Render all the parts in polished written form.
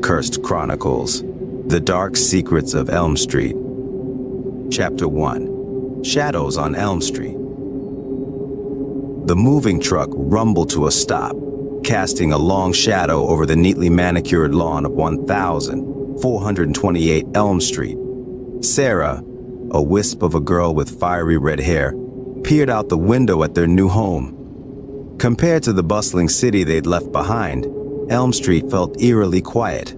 Cursed Chronicles, The Dark Secrets of Elm Street. Chapter 1. Shadows on Elm Street. The moving truck rumbled to a stop, casting a long shadow over the neatly manicured lawn of 1428 Elm Street. Sarah, a wisp of a girl with fiery red hair, peered out the window at their new home. Compared to the bustling city they'd left behind, Elm Street felt eerily quiet.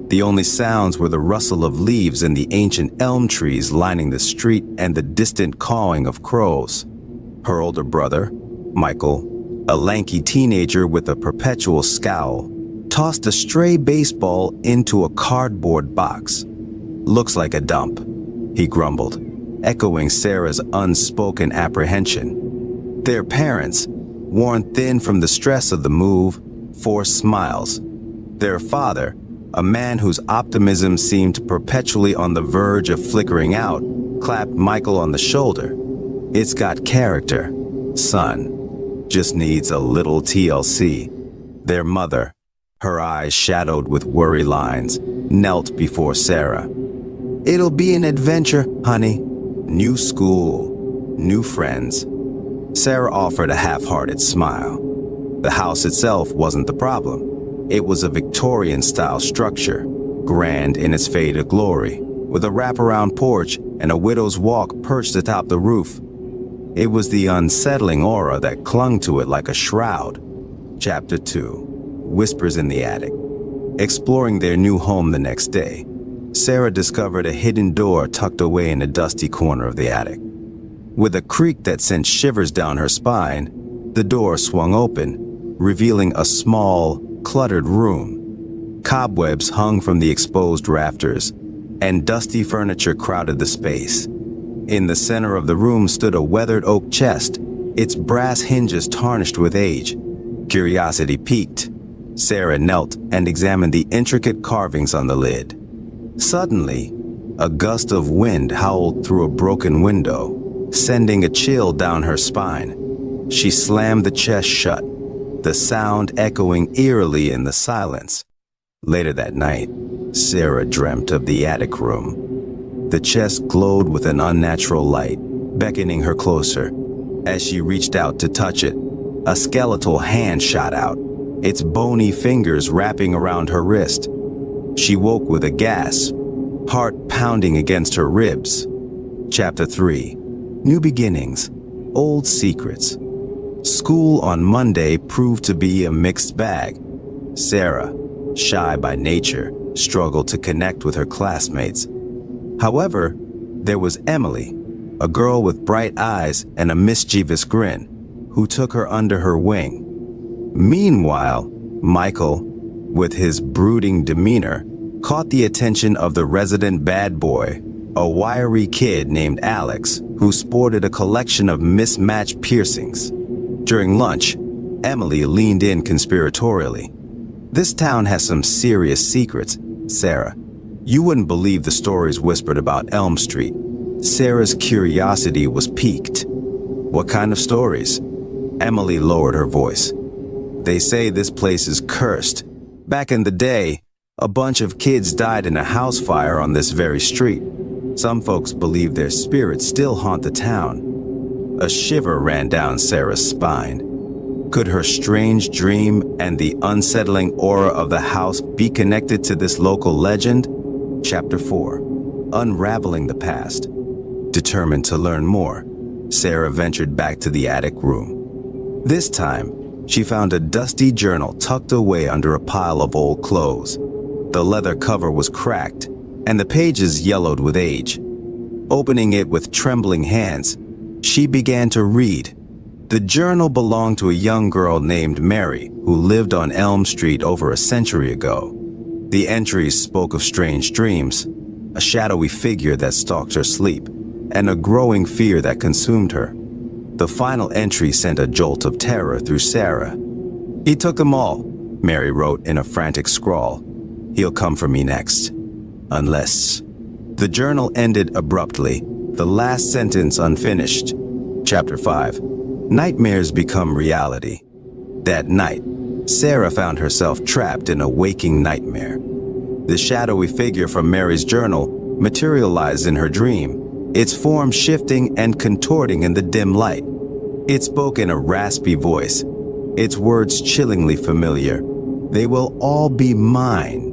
The only sounds were the rustle of leaves in the ancient elm trees lining the street and the distant cawing of crows. Her older brother, Michael, a lanky teenager with a perpetual scowl, tossed a stray baseball into a cardboard box. "Looks like a dump," he grumbled, echoing Sarah's unspoken apprehension. Their parents, worn thin from the stress of the move, forced smiles. Their father, a man whose optimism seemed perpetually on the verge of flickering out, clapped Michael on the shoulder. "It's got character, son. Just needs a little TLC." Their mother, her eyes shadowed with worry lines, knelt before Sarah. "It'll be an adventure, honey. New school, new friends." Sarah offered a half-hearted smile. The house itself wasn't the problem. It was a Victorian-style structure, grand in its faded glory, with a wraparound porch and a widow's walk perched atop the roof. It was the unsettling aura that clung to it like a shroud. Chapter 2. Whispers in the Attic. Exploring their new home the next day, Sarah discovered a hidden door tucked away in a dusty corner of the attic. With a creak that sent shivers down her spine, the door swung open, revealing a small, cluttered room. Cobwebs hung from the exposed rafters, and dusty furniture crowded the space. In the center of the room stood a weathered oak chest, its brass hinges tarnished with age. Curiosity piqued. Sarah knelt and examined the intricate carvings on the lid. Suddenly, a gust of wind howled through a broken window, sending a chill down her spine. She slammed the chest shut, the sound echoing eerily in the silence. Later that night, Sarah dreamt of the attic room. The chest glowed with an unnatural light, beckoning her closer. As she reached out to touch it, a skeletal hand shot out, its bony fingers wrapping around her wrist. She woke with a gasp, heart pounding against her ribs. Chapter 3. New Beginnings, Old Secrets. School on Monday proved to be a mixed bag. Sarah, shy by nature, struggled to connect with her classmates. However, there was Emily, a girl with bright eyes and a mischievous grin, who took her under her wing. Meanwhile, Michael, with his brooding demeanor, caught the attention of the resident bad boy, a wiry kid named Alex, who sported a collection of mismatched piercings. During lunch, Emily leaned in conspiratorially. "This town has some serious secrets, Sarah. You wouldn't believe the stories whispered about Elm Street." Sarah's curiosity was piqued. "What kind of stories?" Emily lowered her voice. "They say this place is cursed. Back in the day, a bunch of kids died in a house fire on this very street. Some folks believe their spirits still haunt the town." A shiver ran down Sarah's spine. Could her strange dream and the unsettling aura of the house be connected to this local legend? Chapter 4. Unraveling the Past. Determined to learn more, Sarah ventured back to the attic room. This time, she found a dusty journal tucked away under a pile of old clothes. The leather cover was cracked, and the pages yellowed with age. Opening it with trembling hands, she began to read. The journal belonged to a young girl named Mary, who lived on Elm Street over a century ago. The entries spoke of strange dreams, a shadowy figure that stalked her sleep, and a growing fear that consumed her. The final entry sent a jolt of terror through Sarah. "He took them all," Mary wrote in a frantic scrawl. "He'll come for me next. Unless..." The journal ended abruptly, the last sentence unfinished. Chapter 5. Nightmares become reality. That night, Sarah found herself trapped in a waking nightmare. The shadowy figure from Mary's journal materialized in her dream, its form shifting and contorting in the dim light. It spoke in a raspy voice, its words chillingly familiar. "They will all be mine."